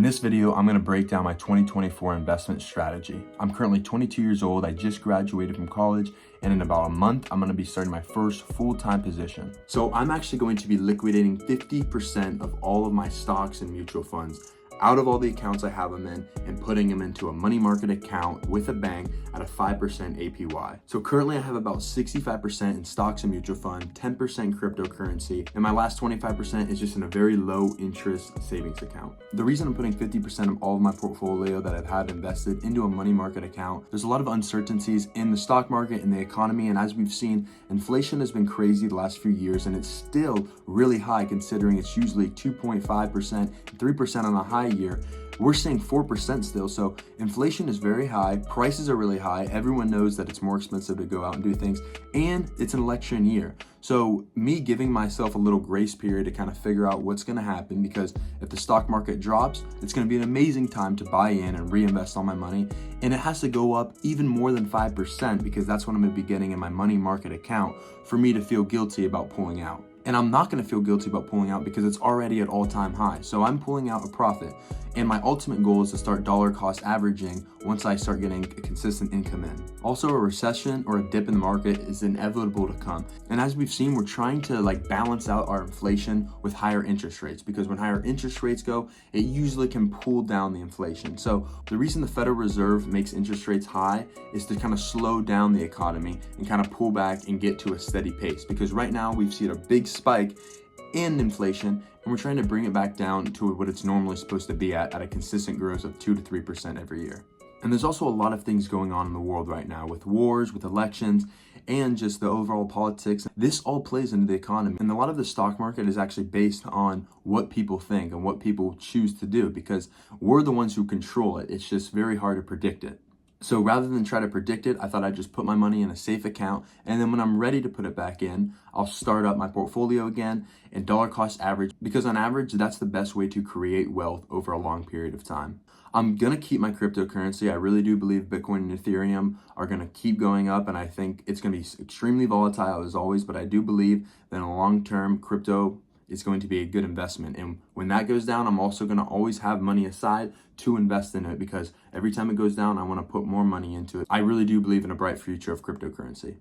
In this video, I'm going to break down my 2024 investment strategy. I'm currently 22 years old. I just graduated from college, and in about a month, I'm going to be starting my first full-time position. So I'm actually going to be liquidating 50% of all of my stocks and mutual funds out of all the accounts I have them in and putting them into a money market account with a bank at a 5% APY. So currently I have about 65% in stocks and mutual fund, 10% cryptocurrency, and my last 25% is just in a very low interest savings account. The reason I'm putting 50% of all of my portfolio that I've had invested into a money market account, there's a lot of uncertainties in the stock market and the economy, and as we've seen, inflation has been crazy the last few years, and it's still really high considering it's usually 2.5%, 3% on a high year. We're seeing 4% still, so inflation is very high, prices are really high, everyone knows that it's more expensive to go out and do things, and it's an election year. So me giving myself a little grace period to kind of figure out what's going to happen, because if the stock market drops, it's going to be an amazing time to buy in and reinvest all my money, and it has to go up even more than 5% because that's what I'm going to be getting in my money market account for me to feel guilty about pulling out. And I'm not going to feel guilty about pulling out because it's already at all-time high. So I'm pulling out a profit. And my ultimate goal is to start dollar cost averaging once I start getting a consistent income in. Also, a recession or a dip in the market is inevitable to come. And as we've seen, we're trying to balance out our inflation with higher interest rates, because when higher interest rates go, it usually can pull down the inflation. So the reason the Federal Reserve makes interest rates high is to kind of slow down the economy and kind of pull back and get to a steady pace. Because right now we've seen a big spike in inflation, and we're trying to bring it back down to what it's normally supposed to be at a consistent growth of 2 to 3% every year. And there's also a lot of things going on in the world right now with wars, with elections, and just the overall politics. This all plays into the economy. And a lot of the stock market is actually based on what people think and what people choose to do, because we're the ones who control it. It's just very hard to predict it. So rather than try to predict it, I thought I'd just put my money in a safe account, and then when I'm ready to put it back in, I'll start up my portfolio again and dollar cost average, because on average, that's the best way to create wealth over a long period of time. I'm gonna keep my cryptocurrency. I really do believe Bitcoin and Ethereum are gonna keep going up, and I think it's gonna be extremely volatile as always, but I do believe that in the long term, crypto is going to be a good investment. And when that goes down, I'm also going to always have money aside to invest in it, because every time it goes down, I want to put more money into it. I really do believe in a bright future of cryptocurrency.